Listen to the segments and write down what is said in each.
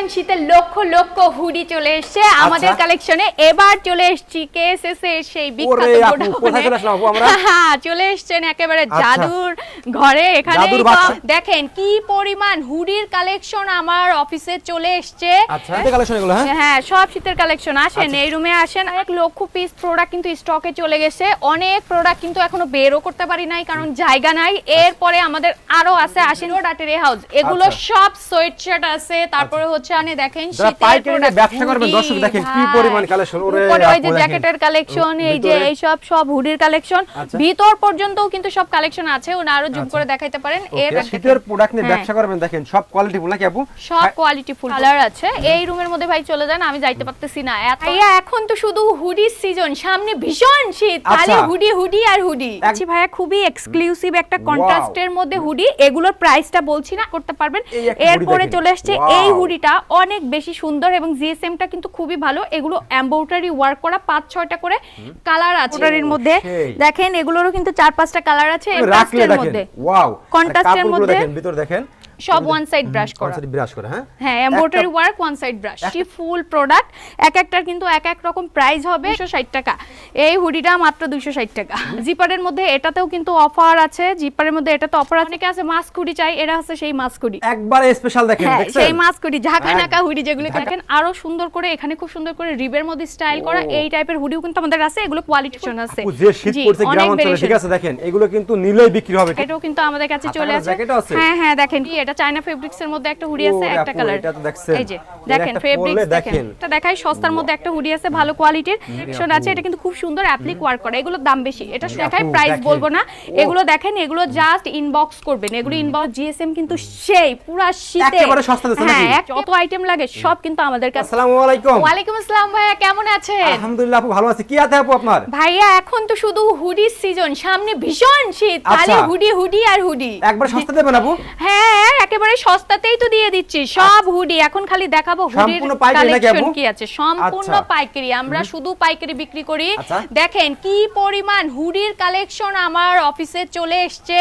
দেখছেন শীতের লক্ষ লক্ষ হুডি চলে এসেছে আমাদের কালেকশনে। এবার চলে এসেছি কেএসএস এর সেই বিখ্যাত কোথায় চলে আসলাম আপু আমরা? হ্যাঁ চলে এসেছেন একেবারে জাদুর ঘরে। এখানে দেখেন কি পরিমাণ হুডির কালেকশন আমার অফিসে চলে এসেছে। আচ্ছা শীতের কালেকশন এগুলো? হ্যাঁ সব শীতের কালেকশন। আসেন এই রুমে আসেন। 1 লক্ষ পিস প্রোডাক্ট কিন্তু স্টকে চলে গেছে। অনেক প্রোডাক্ট কিন্তু এখনো বেরও করতে পারি নাই কারণ জায়গা নাই। এরপরে আমাদের আরো আছে আসেন ডাটের হাউস, এগুলো সব সোয়েটশার্ট আছে। তারপরে হচ্ছে আপনি দেখেন শীতের প্রোডাক্ট ব্যবসা করবেন দর্শক দেখেন কি পরিমাণ কালেকশন। ওরে ওই যে জ্যাকেটের কালেকশন, এই যে এই সব হুডির কালেকশন, ভিতর পর্যন্তও কিন্তু সব কালেকশন আছে। ওনা আরো জুম করে দেখাইতে পারেন। এর শীতের প্রোডাক্ট নিয়ে ব্যবসা করবেন দেখেন সব কোয়ালিটি ফুল নাকি আপু? সব কোয়ালিটি ফুল কালার আছে। এই রুমের মধ্যে ভাই চলে যান, আমি যাইতে পারতেছি না। ভাইয়া এখন তো শুধু হুডির সিজন, সামনে ভীষণ শীত, খালি হুডি হুডি আর হুডি। আচ্ছা ভাইয়া খুবই এক্সক্লুসিভ একটা কন্ট্রাস্টের মধ্যে হুডি, এগুলোর প্রাইসটা বলছি না, করতে পারবেন। এরপরে চলে আসছে এই হুডিটা, অনেক বেশি সুন্দর এবং জিএসএমটা কিন্তু খুবই ভালো। এগুলো এমব্রয়ডারি ওয়ার্ক করা 5-6টা করে কালার আছে এর মধ্যে। দেখেন এগুলোরও কিন্তু 4-5টা কালার আছে কন্ট্রাস্টের মধ্যে। ওয়াও কন্ট্রাস্টের মধ্যে দেখেন, ভিতর দেখেন সব ওয়ান সাইড ব্রাশ করা। হ্যাঁ embroidery work one side brush. টি ফুল প্রোডাক্ট, এক একটার কিন্তু এক এক রকম প্রাইস হবে। 260 টাকা এই হুডিটা, মাত্র 260 টাকা। জিপারের মধ্যে এটাতেও কিন্তু অফার আছে। জিপারের মধ্যে এটাতে অফার আছে। অনেকে আছে মাস্ক হুডি চাই, এরা আছে সেই মাস্ক হুডি একবারে স্পেশাল দেখেন, দেখছেন সেই মাস্ক হুডি ঝাঁকা নাকা হুডি যেগুলো দেখেন আরো সুন্দর করে। এখানে খুব সুন্দর করে রিবের মধ্যে স্টাইল করা এই টাইপের হুডিও কিন্তু আমাদের আছে। এগুলো কোয়ালিটি আছে। যে শীত পড়ছে গ্রাম অঞ্চলে, ঠিক আছে দেখেন এগুলো কিন্তু নিলেই বিক্রি হবে। এটাও কিন্তু আমাদের কাছে চলে আসে। হ্যাঁ হ্যাঁ দেখেন কি এটা চায়না ফেব্রিক্স এর মধ্যে একটা হুডি আছে, একটা কালার। এই যে দেখেন ফেব্রিক্স দেখেন, এটা দেখাই সস্তার মধ্যে একটা হুডি আছে, ভালো কোয়ালিটির কালেকশন আছে। এটা কিন্তু খুব সুন্দর অ্যাপ্লিক ওয়ার্ক করা। এগুলোর দাম বেশি, এটা দেখাই প্রাইস বলবো না। এগুলো দেখেন, এগুলো জাস্ট ইনবক্স করবেন। এগুলো ইনবক্স জিএসএম কিন্তু সেই পুরো শীতে একেবারে সস্তা দিচ্ছে নাকি? হ্যাঁ যত আইটেম লাগে সব কিন্তু আমাদের কাছে। আসসালামু আলাইকুম। ওয়া আলাইকুম আসসালাম ভাইয়া, কেমন আছেন? আলহামদুলিল্লাহ আপু ভালো আছি। কি আছে আপু আপনার? ভাইয়া এখন তো শুধু হুডির সিজন, সামনে ভীষণ শীত, খালি হুডি হুডি আর হুডি। একবার সস্তা দেবেন আপু? হ্যাঁ একেবারে সস্তাতেই তো দিয়ে দিচ্ছি সব হুডি। এখন খালি দেখাবো হুডির কালেকশন কি আছে। সম্পূর্ণ পাইকারি, আমরা শুধু পাইকারি বিক্রি করি। দেখেন কি পরিমাণ হুডির কালেকশন আমার অফিসে চলে এসেছে।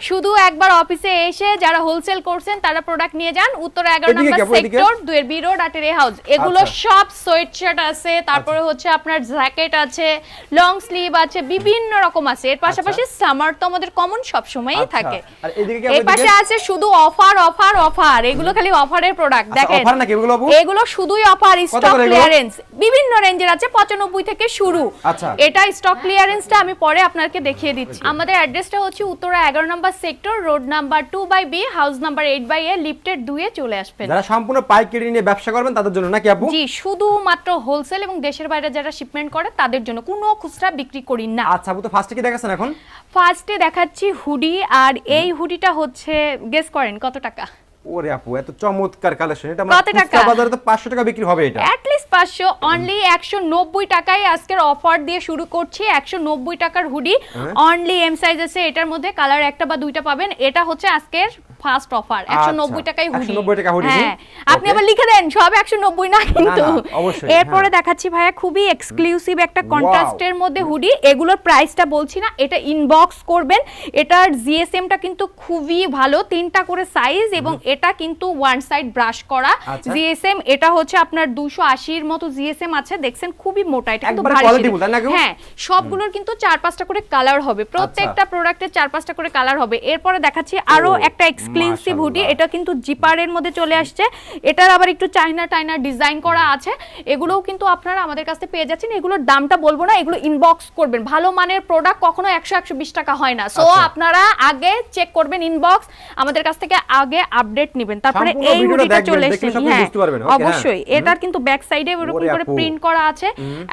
শুধু একবার অফিসে এসে যারা হোলসেল করছেন তারা প্রোডাক্ট নিয়ে যান। উত্তরা 11 নম্বর সেক্টর 2 বি রোড আটের হাউস। এগুলো সব সোয়েটশার্ট আছে, তারপরে হচ্ছে আপনার জ্যাকেট আছে, লং স্লিভ আছে, বিভিন্ন রকম আছে। এর পাশাপাশি সামার তো আমাদের কমন সব সময়ই থাকে। আর এদিকে কি এই পাশে আছে শুধু অফার অফার অফার। এগুলো খালি অফারের প্রোডাক্ট দেখেন। অফার নাকি এগুলো আপু? এগুলো শুধুই অফার, স্টক ক্লিয়ারেন্স বিভিন্ন রেঞ্জের আছে, 95 থেকে শুরু। এটা স্টক ক্লিয়ারেন্সটা আমি পরে আপনাকে দেখিয়ে দিচ্ছি। আমাদের অ্যাড্রেসটা হচ্ছে উত্তরা 11 নম্বর sector, road number 2/B, house number 8/A, lifted 2 এ চলে আসবেন। যারা সম্পূর্ণ পাইকারি নিয়ে ব্যবসা করবেন তাদের জন্য নাকি আপু? জি শুধুমাত্র হোলসেল এবং দেশের বাইরে যারা শিপমেন্ট করে তাদের জন্য, কোনো খুচরা বিক্রি করি না। আচ্ছা আপু তো ফার্স্টে কি দেখাচ্ছেন এখন? ফার্স্টে দেখাচ্ছি হুডি, আর এই হুডিটা হচ্ছে গেস করেন কত টাকা? ওরে আপু এত চমৎকার কালেকশন, এটা মানে বাজারে তো 500 টাকা বিক্রি হবে। এটা at least 500, অনলি 190 টাকায় আজকের অফার দিয়ে শুরু করছি। 190 টাকার হুডি, অনলি এম সাইজ আছে এটার মধ্যে, কালার একটা বা দুইটা পাবেন। এটা হচ্ছে আজকের ফার্স্ট অফার, 190 টাকায় হুডি। 190 টাকা হুডি। হ্যাঁ আপনি আবার লিখে দেন সব 190 না কিন্তু। এরপরে দেখাচ্ছি ভাইয়া খুবই এক্সক্লুসিভ একটা কন্ট্রাস্টের মধ্যে হুডি। এগুলোর প্রাইসটা বলছি না, এটা ইনবক্স করবেন। এটার জিএসএমটা কিন্তু খুবই ভালো, 3টা করে সাইজ এবং এটা কিন্তু ওয়ান সাইড ব্রাশ করা জিএসএম। এটা হচ্ছে আপনার 280 এর মতো জিএসএম আছে, দেখছেন খুবই মোটা। এটা কিন্তু ভারী। হ্যাঁ সবগুলোর কিন্তু 4-5টা করে কালার হবে, প্রত্যেকটা প্রোডাক্টের 4-5টা করে কালার হবে। এরপরে দেখাচ্ছি আরো একটা এক্সক্লুসিভ হুডি। এটা কিন্তু জিপারের মধ্যে চলে আসছে। এটার আবার একটু চাইনা ডিজাইন করা আছে। এগুলোও কিন্তু আপনারা আমাদের কাছে পেয়ে যাচ্ছেন। এগুলোর দামটা বলবো না, এগুলো ইনবক্স করবেন। ভালো মানের প্রোডাক্ট কখনো 100-120 টাকা হয় না। সো আপনারা আগে চেক করবেন ইনবক্স, আমাদের কাছ থেকে আগে আপডেট নেবেন, তারপরে এই হুডিটা চলে এসেছে। হ্যাঁ অবশ্যই এটার কিন্তু ব্যাক সাইডে এরকম করে প্রিন্ট করা আছে।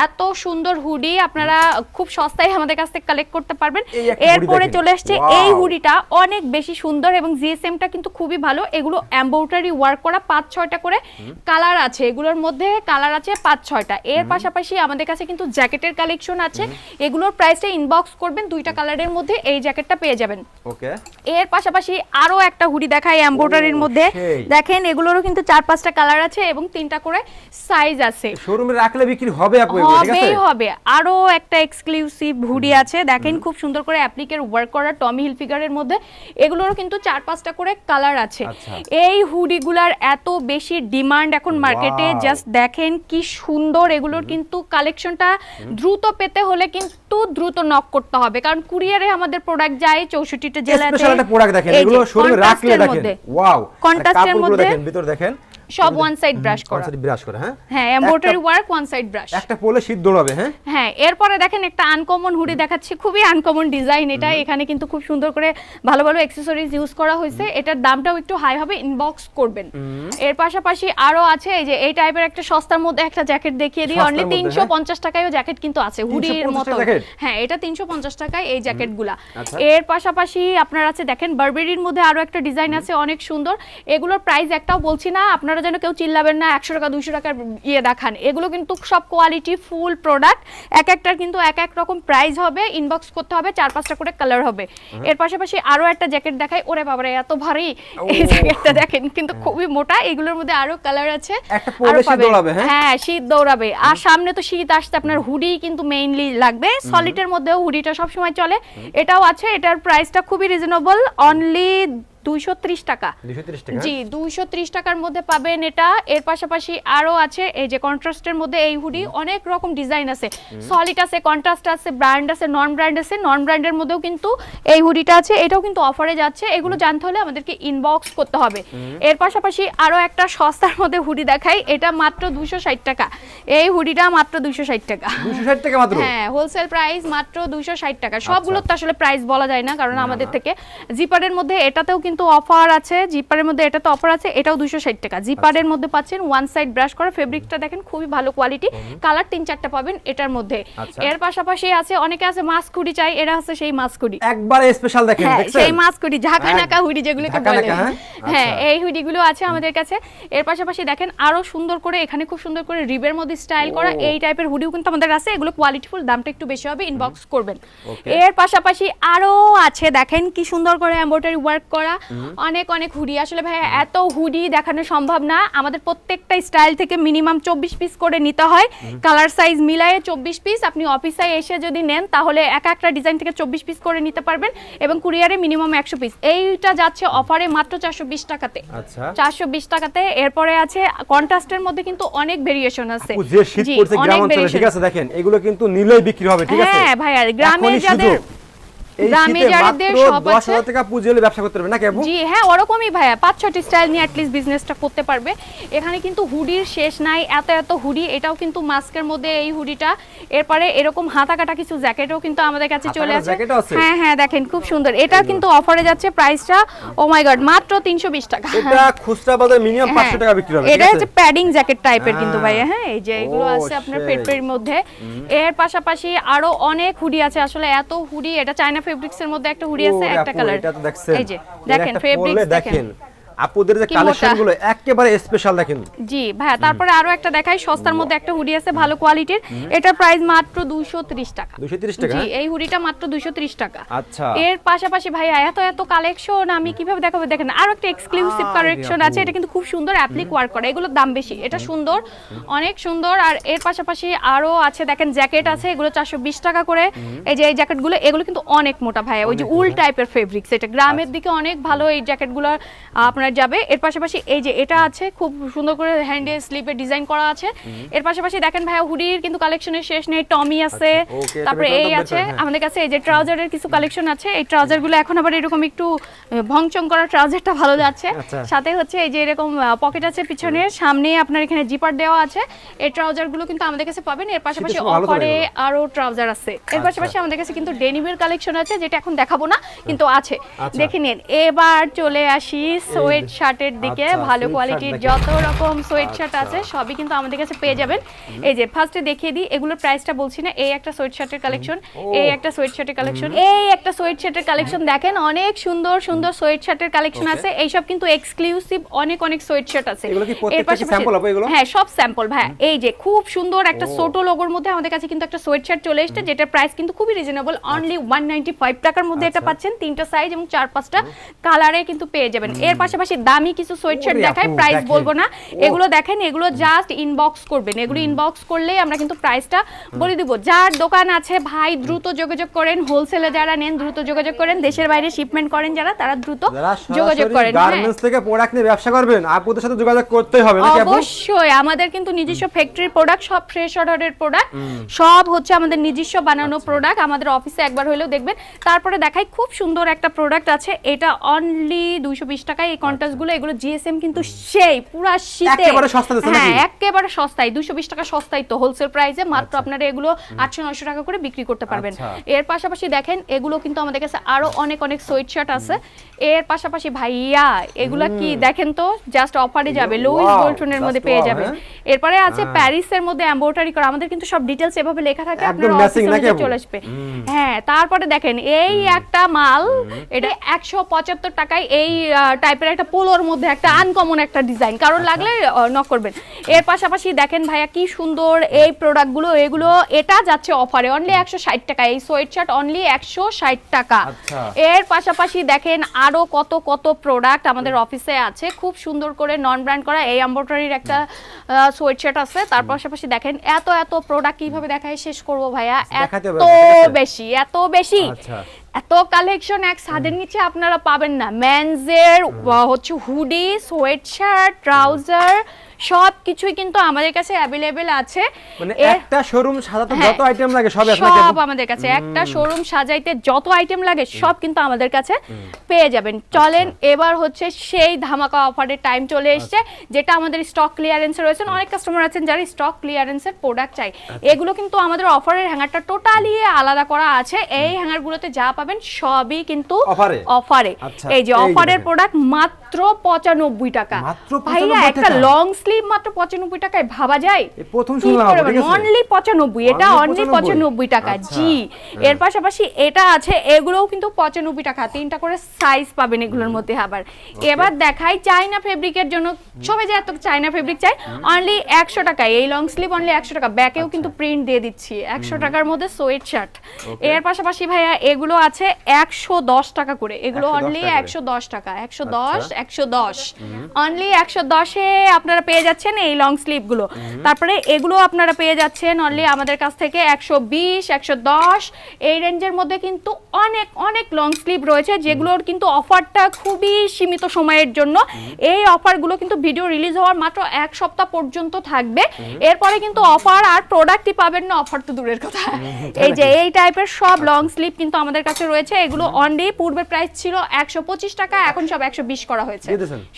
এত সুন্দর হুডি আপনারা খুব সস্তায় আমাদের কাছ থেকে কালেক্ট করতে পারবেন। এরপরে চলে আসছে এই হুডিটা, অনেক বেশি সুন্দর এবং জিএসএমটা কিন্তু খুবই ভালো। এগুলো এমব্রয়ডারি ওয়ার্ক করা, 5-6টা করে কালার আছে। এগুলোর মধ্যে কালার আছে 5-6টা। এর পাশাপাশি আমাদের কাছে কিন্তু জ্যাকেটের কালেকশন আছে। এগুলোর প্রাইসটা ইনবক্স করবেন, 2টা কালারের মধ্যে এই জ্যাকেটটা পেয়ে যাবেন। ওকে এর পাশাপাশি আরো একটা হুডি দেখাই এমব্রয়ডারির মধ্যে। দেখেন এগুলোরও কিন্তু 4-5টা কালার আছে এবং 3টা করে সাইজ আছে। শোরুমে রাখলে বিক্রি হবে আপু, এগুলো ঠিক আছে? হবে। আরো একটা এক্সক্লুসিভ হুডি আছে, দেখেন খুব সুন্দর করে অ্যাপ্লিকের ওয়ার্ক করা টমি হিলফিগারের মধ্যে। এগুলোরও কিন্তু 4-5টা করে কালার আছে। এই হুডিগুলার এত বেশি ডিমান্ড এখন মার্কেটে, জাস্ট দেখেন কি সুন্দর। এগুলোর কিন্তু কালেকশনটা দ্রুত পেতে হলে কিন্তু দ্রুত নক করতে হবে, কারণ কুরিয়ারে আমাদের প্রোডাক্ট যায় 64টা জেলাতে। স্পেশাল একটা প্রোডাক্ট দেখেন, এগুলো শোরুমে রাখলে দেখেন ওয়াও, কন্ট্রাস্টের মধ্যে দেখেন, ভিতর দেখেন সব ওয়ান সাইড ব্রাশ করা, ওয়ান সাইড ব্রাশ করা। হ্যাঁ embroidery work, one side brush, একটা পরলে শীত দৌড়াবে। হ্যাঁ এরপরে দেখেন একটা আনকমন হুডি দেখাচ্ছি, খুবই আনকমন ডিজাইন এটা। এখানে কিন্তু খুব সুন্দর করে ভালো ভালো অ্যাকসেসরিজ ইউজ করা হয়েছে। এটার দামটাও একটু হাই হবে, ইনবক্স করবেন। এর পাশাপাশি আরো আছে এই যে এই টাইপের একটা সস্তার মধ্যে একটা জ্যাকেট দেখিয়ে দিই, অনলি 350 টাকায়ও জ্যাকেট কিন্তু আছে হুডির মতো। হ্যাঁ এটা 350 টাকায় এই জ্যাকেটগুলা। এর পাশাপাশি আপনার আছে দেখেন বারবেরির মধ্যে আরো একটা ডিজাইন আছে অনেক সুন্দর। এগুলোর প্রাইস একটাও বলছি না, আপনারা যেন কেউ চিল্লাবেন না 100 টাকা 200 টাকার ইয়ে দেখান। এগুলো কিন্তু সব কোয়ালিটি ফুল প্রোডাক্ট, এক একটার কিন্তু এক এক রকম প্রাইস হবে, ইনবক্স করতে হবে, 4-5টা করে কালার হবে। এর পাশাপাশি আরো একটা জ্যাকেট দেখাই, ওরে বাবারে এত ভারী এই জ্যাকেটটা দেখেন, কিন্তু খুবই মোটা। এগুলোর মধ্যে আরো কালার আছে, আরো পাবেন। হ্যাঁ শীত দৌড়াবে, আর সামনে তো শীত আসছে, আপনার হুডি কিন্তু মেইনলি লাগবে। সলিডের মধ্যেও হুডিটা সব সময় চলে, এটাও আছে। এটার প্রাইসটা খুবই রিজনেবল, অনলি 230 টাকা। জি 230 টাকার মধ্যে পাবেন এটা। এর পাশাপাশি আরো আছে এই যে কন্ট্রাস্টের মধ্যে এই হুডি, অনেক রকম ডিজাইন আছে, সলিড আছে, কন্ট্রাস্ট আছে, ব্র্যান্ড আছে, নন ব্র্যান্ড আছে। নন ব্র্যান্ডের মধ্যেও কিন্তু এই হুডিটা আছে, এটাও কিন্তু অফারে যাচ্ছে। এগুলো জানতে হলে আমাদেরকে ইনবক্স করতে হবে। এর পাশাপাশি আরো একটা সস্তার মধ্যে হুডি দেখাই, এটা মাত্র 260 টাকা। এই হুডিটা মাত্র 260 টাকা। 260 টাকা মাত্র? হ্যাঁ হোলসেল প্রাইস মাত্র 260 টাকা। সবগুলো তো আসলে প্রাইস বলা যায় না, কারণ আমাদের থেকে। জিপারের মধ্যে এটাতেও কিন্তু অফার আছে, জিপারের মধ্যে এটাতে অফার আছে, এটাও 260 টাকা। জিপারের মধ্যে পাচ্ছেন ওয়ান সাইড ব্রাশ করা, ফেব্রিকটা দেখেন খুবই ভালো কোয়ালিটি, কালার 3-4টা পাবেন এটার মধ্যে। এর পাশাপাশি আছে অনেকে আছে মাস্ক হুডি চাই, এরা আছে সেই মাস্ক হুডি, একবারে স্পেশাল দেখেন, দেখছেন সেই মাস্ক হুডি, ঝাঁকানাকা হুডি যেগুলোকে বলে। হ্যাঁ এই হুডিগুলো আছে আমাদের কাছে। এর পাশাপাশি দেখেন আরো সুন্দর করে এখানে খুব সুন্দর করে রিবের মধ্যে স্টাইল করা এই টাইপের হুডিও কিন্তু আমাদের আছে। এগুলো কোয়ালিটিফুল, দামটা একটু বেশি হবে, ইনবক্স করবেন। এর পাশাপাশি আরো আছে দেখেন কি সুন্দর করে এমব্রয়ডারি ওয়ার্ক করা অনেক অনেক হুডি। আসলে ভাই এত হুডি দেখানো সম্ভব না, আমাদের প্রত্যেকটা স্টাইল থেকে মিনিমাম 24 পিস করে নিতে হয়, কালার সাইজ মিলায়ে 24 পিস। আপনি অফিসে এসে যদি নেন তাহলে এক একটা ডিজাইন থেকে 24 পিস করে নিতে পারবেন, এবং কুরিয়ারে মিনিমাম 100 পিস। এইটা যাচ্ছে অফারে মাত্র 420 টাকাতে। আচ্ছা 420 টাকাতে। এরপরে আছে কন্ট্রাস্টের মধ্যে কিন্তু অনেক ভেরিয়েশন আছে। যে শীত পড়ছে গ্রাম অঞ্চলে, ঠিক আছে দেখেন এগুলো কিন্তু নিলেই বিক্রি হবে, ঠিক আছে। হ্যাঁ ভাই, আর গ্রামে যাদের গ্রামে যাদের সব আছে 10,000 টাকা পুঁজি হলে ব্যবসা করতে পারবে না কেবল। জি হ্যাঁ ওরকমই ভাইয়া, 5-6টি স্টাইল নিয়ে অ্যাটলিস্ট বিজনেসটা করতে পারবে। এখানে কিন্তু হুডির শেষ নাই, এত এত হুডি। এটাও কিন্তু মাস্কের মধ্যে এই হুডিটা। এরপরে এরকম হাতা কাটা কিছু জ্যাকেটও কিন্তু আমাদের কাছে চলে আসে। হ্যাঁ হ্যাঁ দেখেন খুব সুন্দর, এটা কিন্তু অফারে যাচ্ছে। প্রাইসটা ও মাই গড মাত্র 320 টাকা। এটা খুচরা বাজারে মিনিমাম 500 টাকা বিক্রি হবে। এটা হচ্ছে প্যাডিং জ্যাকেট টাইপের কিন্তু ভাইয়া। হ্যাঁ এই যে এগুলো আছে আপনার পেটের মধ্যে। এর পাশাপাশি আরো অনেক হুডি আছে, আসলে এত হুডি। এটা চায়না ফেব্রিক্সের মধ্যে একটা হুডি আছে, একটা কালার। এটা তো দেখছেন, এই যে দেখেন ফেব্রিক্স দেখেন, আপুদের যে কালেকশনগুলো একেবারে স্পেশাল দেখেন। জি ভাই, তারপরে আরো একটা দেখাই, সস্তার মধ্যে একটা হুডি আছে ভালো কোয়ালিটির। এটা প্রাইস মাত্র 230 টাকা। 230 টাকা? জি এই হুডিটা মাত্র 230 টাকা। আচ্ছা এর পাশাপাশি ভাই এত এত কালেকশন আমি কিভাবে দেখাবো, দেখেন আরো একটা এক্সক্লুসিভ কালেকশন আছে। এটা কিন্তু খুব সুন্দর অ্যাপ্লিক ওয়ার্ক করা, এগুলোর দাম বেশি, এটা সুন্দর, অনেক সুন্দর। আর এর পাশাপাশি আরো আছে দেখেন জ্যাকেট আছে, এগুলো 420 টাকা করে। এই যে এই জ্যাকেটগুলো, এগুলো কিন্তু অনেক মোটা ভাই, ওই যে উল টাইপের ফেব্রিক্স। এটা গ্রামের দিকে অনেক ভালো এই জ্যাকেটগুলো আপনার যাবে। এর পাশাপাশি এই যে এটা আছে, খুব সুন্দর করে হ্যান্ডে স্লিপে ডিজাইন করা আছে। এর পাশাপাশি দেখেন ভাই হুডির কিন্তু কালেকশনের শেষ নেই, টমি আছে, তারপরে এই আছে আমাদের কাছে। এই যে ট্রাউজারের কিছু কালেকশন আছে, এই ট্রাউজারগুলো এখন আবার এরকম একটু ভংচং করা ট্রাউজারটা ভালো যাচ্ছে। সাথে হচ্ছে এই যে এরকম পকেট আছে পিছনে, সামনে আপনার এখানে জিপার দেওয়া আছে। এই ট্রাউজারগুলো কিন্তু আমাদের কাছে পাবেন। এর পাশাপাশি অফারে আরো ট্রাউজার আছে। এর পাশাপাশি আমাদের কাছে কিন্তু ডেনিমের কালেকশন আছে, যেটা এখন দেখাবো না কিন্তু আছে, দেখে নিন। এবার চলে আসি সোয়েট শার্টের দিকে। ভালো কোয়ালিটির যত রকম সোয়েট শার্ট আছে সবই কিন্তু আমাদের কাছে পেয়ে যাবেন। এই যে ফার্স্টে দেখিয়ে দিই, এগুলোর প্রাইসটা বলছি না। এই একটা সোয়েট শার্টের কালেকশন, এই একটা সোয়েট শার্টের কালেকশন, এই একটা সোয়েট শার্টের কালেকশন। দেখেন অনেক সুন্দর সুন্দর সোয়েট শার্টের কালেকশন আছে। এইসব কিন্তু এক্সক্লুসিভ অনেক অনেক সোয়েট শার্ট আছে। এর পাশে স্যাম্পল হবে এগুলো? হ্যাঁ সব স্যাম্পল ভাই। এই যে খুব সুন্দর একটা ছোট লোগোর মধ্যে আমাদের কাছে কিন্তু একটা সোয়েট শার্ট চলে এসেছে, যেটার প্রাইস কিন্তু খুবই রিজনেবল, অনলি 195 টাকার মধ্যে এটা পাচ্ছেন। 3টা সাইজ এবং 4-5টা কালারে কিন্তু পেয়ে যাবেন। এর পাশাপাশি পাশাপাশি দামি কিছু সোয়েটশার্ট দেখাই, প্রাইস বলবো না। এগুলো দেখেন, এগুলো জাস্ট ইনবক্স করবেন, এগুলো ইনবক্স করলেই আমরা কিন্তু প্রাইসটা বলে দিব। যার দোকান আছে ভাই দ্রুত যোগাযোগ করেন, হোলসেলে যারা নেন দ্রুত যোগাযোগ করেন, দেশের বাইরে শিপমেন্ট করেন যারা, তারা দ্রুত যোগাযোগ করেন। গার্মেন্টস থেকে প্রোডাক্ট নিয়ে ব্যবসা করবেন, আপুদের সাথে যোগাযোগ করতেই হবে নাকি আপু? অবশ্যই, আমাদের কিন্তু নিজস্ব ফ্যাক্টরি প্রোডাক্ট, সব ফ্রেশ অর্ডারের প্রোডাক্ট, সব হচ্ছে আমাদের নিজস্ব বানানো প্রোডাক্ট। আমাদের অফিসে একবার হলেও দেখবেন। তারপরে দেখাই খুব সুন্দর একটা প্রোডাক্ট আছে, এটা অনলি 220 টাকায়। এই কন্ট্রাস্ট গুলো, এগুলো জিএসএম কিন্তু সেই পুরা শীতে একেবারে সস্তা দিচ্ছে নাকি? হ্যাঁ একেবারে সস্তায়, 220 টাকা সস্তায় তো হোলসেল প্রাইসে মাত্র আপনারা এগুলো 800-900 টাকা করে বিক্রি করতে পারবেন। এর পাশাপাশি দেখেন এগুলো কিন্তু আমাদের কাছে আরো অনেক অনেক সোয়েটশার্ট আছে। এর পাশাপাশি ভাইয়া এগুলা কি দেখেন তো, জাস্ট অফারে যাবে, লুইস গোল্ডটনের মধ্যে পেয়ে যাবেন। এরপরে আছে প্যারিসের মধ্যে এমব্রয়ডারি করা, আমাদের কিন্তু সব ডিটেইলস এভাবে লেখা থাকে, আপনারা অফিসে নিয়ে চলে আসবে। হ্যাঁ তারপরে দেখেন এই একটা মাল, এটা 175 টাকায় এই টাইপের একটা পোলোর মধ্যে একটা আনকমন একটা ডিজাইন, কারণ লাগলে নক করবেন। এর পাশাপাশি দেখেন ভাইয়া কি সুন্দর এই প্রোডাক্টগুলো, এগুলো এটা যাচ্ছে অফারে অনলি 160 টাকা। এই সোয়েটশার্ট অনলি 160 টাকা। এর পাশাপাশি দেখেন আরো কত কত প্রোডাক্ট আমাদের অফিসে আছে, খুব সুন্দর করে নন ব্র্যান্ড করা এই এমব্রয়ডারির একটা সোয়েটশার্ট আছে। তার পাশাপাশি দেখেন এত এত প্রোডাক্ট কিভাবে দেখাই শেষ করব ভাইয়া, এত বেশি এত বেশি এত কালেকশন এক ছাদের নিচে আপনারা পাবেন না। মেনসের হচ্ছে হুডি, সোয়েটশার্ট, ট্রাউজার সব কিছুই কিন্তু আমাদের কাছে अवेलेबल আছে। মানে একটা শোরুম সাজাতে যত আইটেম লাগে সব আমাদের কাছে, একটা শোরুম সাজাইতে যত আইটেম লাগে সব কিন্তু আমাদের কাছে পেয়ে যাবেন। চলেন এবার হচ্ছে সেই ধামাকা অফারের টাইম চলে এসেছে, যেটা আমাদের স্টক ক্লিয়ারেন্সে রয়েছে। অনেক কাস্টমার আছেন যারা স্টক ক্লিয়ারেন্সের প্রোডাক্ট চাই, এগুলো কিন্তু আমাদের অফারের হ্যাঙ্গারটা টোটালি আলাদা করা আছে। এই হ্যাঙ্গারগুলোতে যা পাবেন সবই কিন্তু অফারে। এই যে অফারের প্রোডাক্ট মাত্র 95 টাকা। ভাইয়া একটা লং স্লিভ মাত্র 95 টাকায় ভাবা যায়? প্রথম শুনলাম, অনলি 95, এটা অনলি 95 টাকা। জি এর পাশাপাশি এটা আছে, এগুলোও কিন্তু 95 টাকা, 3টা করে সাইজ পাবেন এগুলোর মধ্যে। আবার এবার দেখাই চাইনা ফেব্রিকের জন্য, সবাই যে এত চাইনা ফেব্রিক চাই, অনলি 100 টাকায় এই লং স্লিভ অনলি 100 টাকা। ব্যাকেও কিন্তু প্রিন্ট দিয়ে দিচ্ছি 100 টাকার মধ্যে সোয়েট শার্ট। এর পাশাপাশি ভাইয়া এগুলো আছে 110 টাকা করে, এগুলো অনলি 110 টাকা, 110 অনলি 110 এ আপনারা পেয়ে যাচ্ছেন এই লং স্লিভ গুলো। তারপরে এগুলো আপনারা পেয়ে যাচ্ছেন অনলি আমাদের কাছ থেকে 120, 110 এই রেঞ্জের মধ্যে কিন্তু অনেক অনেক লং স্লিভ রয়েছে, যেগুলোর কিন্তু অফারটা খুবই সীমিত সময়ের জন্য। এই অফারগুলো কিন্তু ভিডিও রিলিজ হওয়ার মাত্র 1 সপ্তাহ পর্যন্ত থাকবে, এরপরে কিন্তু অফার আর প্রোডাক্টই পাবেন না, অফার তো দূরের কথা। এই যে এই টাইপের সব লং স্লিভ কিন্তু আমাদের কাছে রয়েছে। এগুলো অনলি পূর্বের প্রাইস ছিল 125 টাকা, এখন সব 120 করা হয়েছে,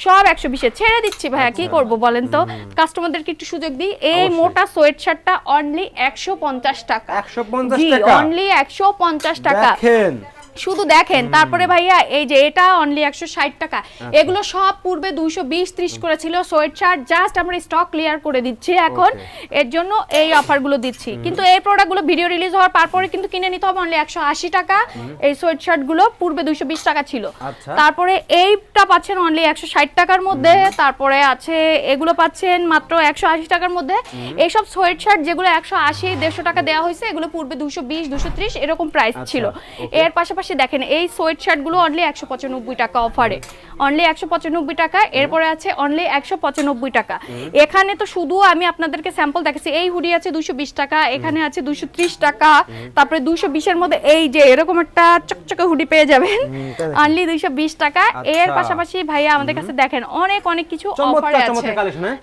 সব 120 এ ছেড়ে দিচ্ছি ভাইয়া। কি করব বলেন তো, কাস্টমারদেরকে একটু সুযোগ দিই। এই মোটা সোয়েট শার্টটা অনলি 150 টাকা, 150 টাকা, অনলি 150 টাকা দেখেন শুধু দেখেন। তারপরে ভাইয়া এই যে এটা অনলি 160 টাকা। এগুলো সব পূর্বে 220-30 করে ছিল সোয়েট শার্ট, জাস্ট আমরা স্টক ক্লিয়ার করে দিচ্ছি এখন, এর জন্য এই অফারগুলো দিচ্ছি। কিন্তু এই প্রোডাক্টগুলো ভিডিও রিলিজ হওয়ার পরে কিন্তু কিনে নিতে হবে অনলি 180 টাকা। এই সোয়েট শার্টগুলো পূর্বে 220 টাকা ছিল। তারপরে এইটা পাচ্ছেন অনলি 160 টাকার মধ্যে। তারপরে আছে এগুলো পাচ্ছেন মাত্র 180 টাকার মধ্যে। এইসব সোয়েট শার্ট যেগুলো 180-150 টাকা দেওয়া হয়েছে, এগুলো পূর্বে 220-230 এরকম প্রাইস ছিল। এর পাশাপাশি দেখেন এই সোয়েট শার্ট গুলো অনলি 195 টাকা অফারে, অনলি 195 টাকা। এরপরে আছে অনলি 195 টাকা। এখানে তো শুধু আমি আপনাদেরকে স্যাম্পল দেখাচ্ছি। এই হুডি আছে 220 টাকা, এখানে আছে 230 টাকা, তারপরে 220 এর মধ্যে এই যে এরকম একটা চকচকে হুডি পেয়ে যাবেন অনলি 220 টাকা। এর পাশাপাশি ভাইয়া আমাদের কাছে দেখেন অনেক অনেক কিছু অফারে আছে।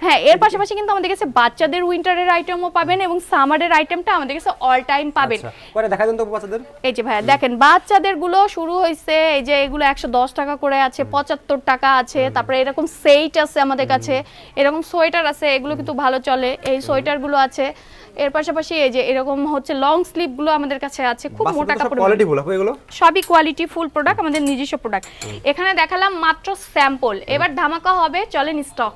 হ্যাঁ এর পাশাপাশি কিন্তু আমাদের কাছে বাচ্চাদের উইন্টারের আইটেমও পাবেন এবং সামারের আইটেমটা আমাদের কাছে অল টাইম পাবেন। পরে দেখা দেন তো বাচ্চাদের। এই যে ভাইয়া দেখেন বাচ্চাদের গুলো শুরু হইছে, এই যে এগুলো 110 টাকা করে আছে, 75 টাকা আছে। তারপরে এরকম সেট আছে আমাদের কাছে, এরকম সোয়েটার আছে, এগুলো কিন্তু ভালো চলে, এই সোয়েটার গুলো আছে। এর পাশাপাশি এই যে এরকম হচ্ছে লং স্লিভ গুলো আমাদের কাছে আছে, খুব মোটা কাপড়, কোয়ালিটি ফুল এগুলো সবই কোয়ালিটি ফুল প্রোডাক্ট, আমাদের নিজস্ব প্রোডাক্ট। এখানে দেখালাম মাত্র স্যাম্পল, এবার ধামাকা হবে, চলেন স্টক